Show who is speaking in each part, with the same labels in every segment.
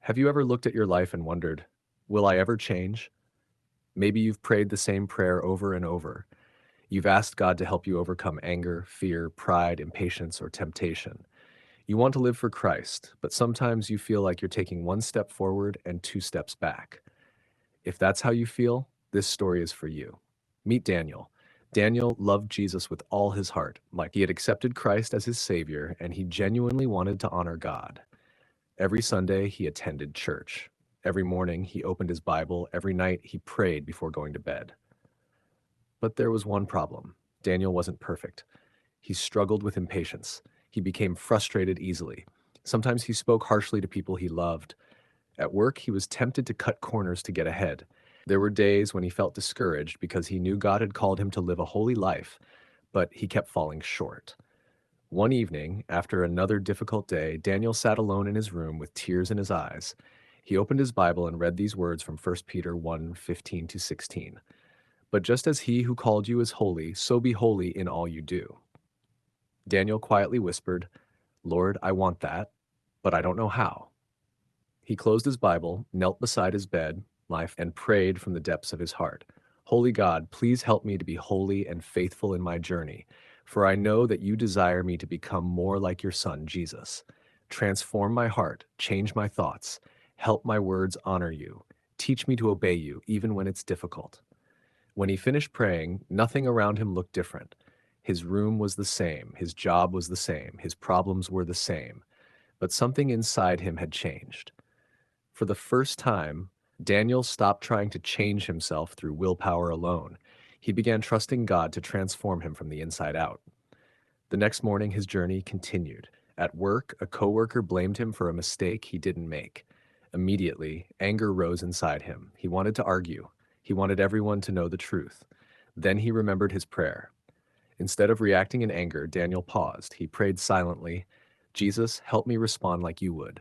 Speaker 1: Have you ever looked at your life and wondered, will I ever change? Maybe you've prayed the same prayer over and over. You've asked God to help you overcome anger, fear, pride, impatience, or temptation. You want to live for Christ, but sometimes you feel like you're taking one step forward and two steps back. If that's how you feel, this story is for you. Meet Daniel. Daniel loved Jesus with all his heart, like he had accepted Christ as his Savior, and he genuinely wanted to honor God. Every Sunday, he attended church. Every morning, he opened his Bible. Every night, he prayed before going to bed. But there was one problem. Daniel wasn't perfect. He struggled with impatience. He became frustrated easily. Sometimes he spoke harshly to people he loved. At work, he was tempted to cut corners to get ahead. There were days when he felt discouraged because he knew God had called him to live a holy life, but he kept falling short. One evening, after another difficult day, Daniel sat alone in his room with tears in his eyes. He opened his Bible and read these words from 1 Peter 1:15 to 16. But just as he who called you is holy, so be holy in all you do. Daniel quietly whispered, Lord, I want that, but I don't know how. He closed his Bible, knelt beside his bed, life, and prayed from the depths of his heart. Holy God, please help me to be holy and faithful in my journey, for I know that you desire me to become more like your Son, Jesus. Transform my heart, change my thoughts, help my words honor you. Teach me to obey you, even when it's difficult. When he finished praying, nothing around him looked different. His room was the same, his job was the same, his problems were the same, but something inside him had changed. For the first time, Daniel stopped trying to change himself through willpower alone. He began trusting God to transform him from the inside out. The next morning, his journey continued. At work, a coworker blamed him for a mistake he didn't make. Immediately, anger rose inside him. He wanted to argue. He wanted everyone to know the truth. Then he remembered his prayer. Instead of reacting in anger, Daniel paused. He prayed silently, Jesus, help me respond like you would.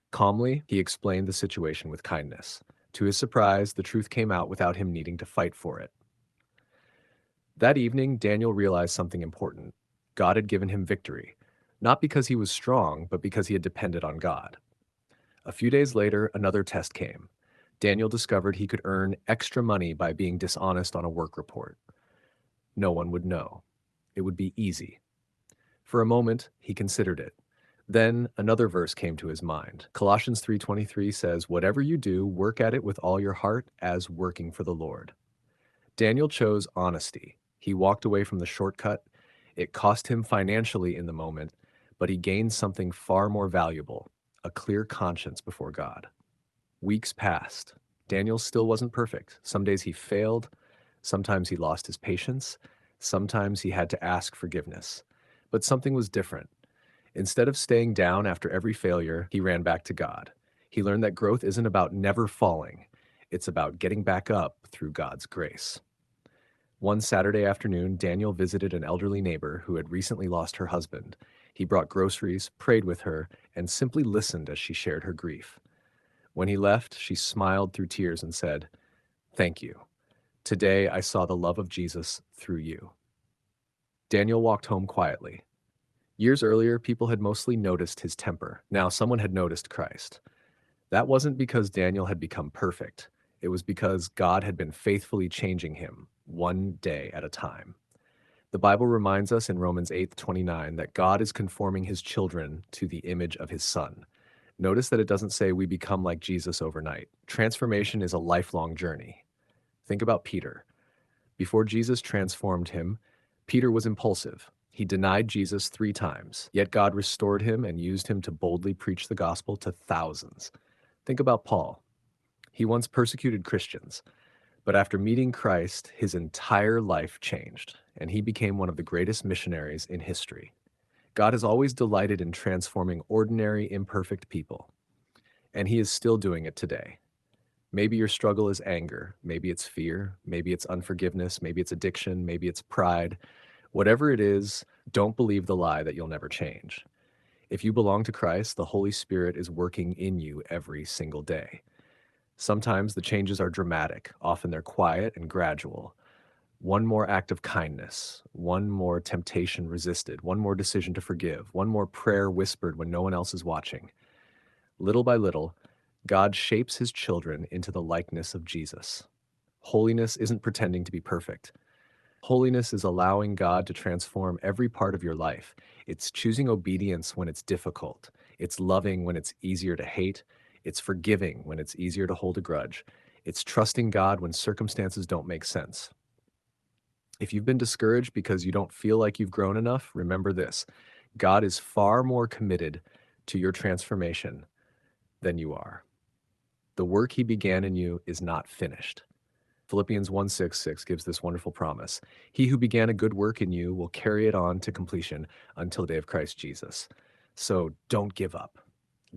Speaker 1: Calmly, he explained the situation with kindness. To his surprise, the truth came out without him needing to fight for it. That evening, Daniel realized something important. God had given him victory, not because he was strong, but because he had depended on God. A few days later, another test came. Daniel discovered he could earn extra money by being dishonest on a work report. No one would know. It would be easy. For a moment, he considered it. Then another verse came to his mind. Colossians 3:23 says, "Whatever you do, work at it with all your heart as working for the Lord." Daniel chose honesty. He walked away from the shortcut. It cost him financially in the moment, but he gained something far more valuable, a clear conscience before God. Weeks passed. Daniel still wasn't perfect. Some days he failed. Sometimes he lost his patience. Sometimes he had to ask forgiveness. But something was different. Instead of staying down after every failure, he ran back to God. He learned that growth isn't about never falling. It's about getting back up through God's grace. One Saturday afternoon, Daniel visited an elderly neighbor who had recently lost her husband. He brought groceries, prayed with her, and simply listened as she shared her grief. When he left, she smiled through tears and said, "Thank you. Today I saw the love of Jesus through you." Daniel walked home quietly. Years earlier, people had mostly noticed his temper. Now someone had noticed Christ. That wasn't because Daniel had become perfect. It was because God had been faithfully changing him, one day at a time. The Bible reminds us in Romans 8:29 that God is conforming his children to the image of his Son. Notice that it doesn't say we become like Jesus overnight. Transformation is a lifelong journey. Think about Peter. Before Jesus transformed him, Peter was impulsive. He denied Jesus 3 times, yet God restored him and used him to boldly preach the gospel to thousands. Think about Paul. He once persecuted Christians, but after meeting Christ, his entire life changed, and he became one of the greatest missionaries in history. God has always delighted in transforming ordinary, imperfect people, and he is still doing it today. Maybe your struggle is anger, maybe it's fear, maybe it's unforgiveness, maybe it's addiction, maybe it's pride. Whatever it is, don't believe the lie that you'll never change. If you belong to Christ, the Holy Spirit is working in you every single day. Sometimes the changes are dramatic, often they're quiet and gradual. One more act of kindness, one more temptation resisted, one more decision to forgive, one more prayer whispered when no one else is watching. Little by little, God shapes his children into the likeness of Jesus. Holiness isn't pretending to be perfect. Holiness is allowing God to transform every part of your life. It's choosing obedience when it's difficult. It's loving when it's easier to hate. It's forgiving when it's easier to hold a grudge. It's trusting God when circumstances don't make sense. If you've been discouraged because you don't feel like you've grown enough, remember this: God is far more committed to your transformation than you are. The work he began in you is not finished. Philippians 1:6 gives this wonderful promise. He who began a good work in you will carry it on to completion until the day of Christ Jesus. So don't give up.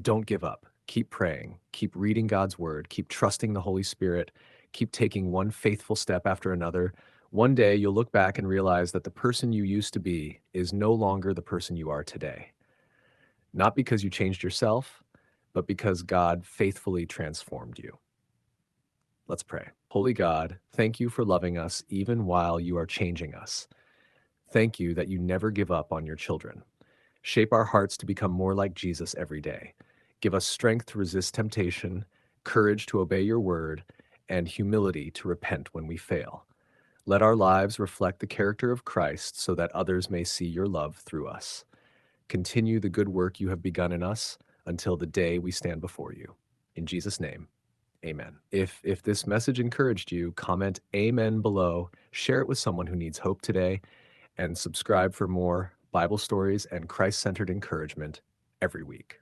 Speaker 1: Don't give up. Keep praying. Keep reading God's word. Keep trusting the Holy Spirit. Keep taking one faithful step after another. One day you'll look back and realize that the person you used to be is no longer the person you are today. Not because you changed yourself, but because God faithfully transformed you. Let's pray. Holy God, thank you for loving us even while you are changing us. Thank you that you never give up on your children. Shape our hearts to become more like Jesus every day. Give us strength to resist temptation, courage to obey your word, and humility to repent when we fail. Let our lives reflect the character of Christ so that others may see your love through us. Continue the good work you have begun in us until the day we stand before you. In Jesus' name, amen. If this message encouraged you, comment amen below, share it with someone who needs hope today, and subscribe for more Bible stories and Christ-centered encouragement every week.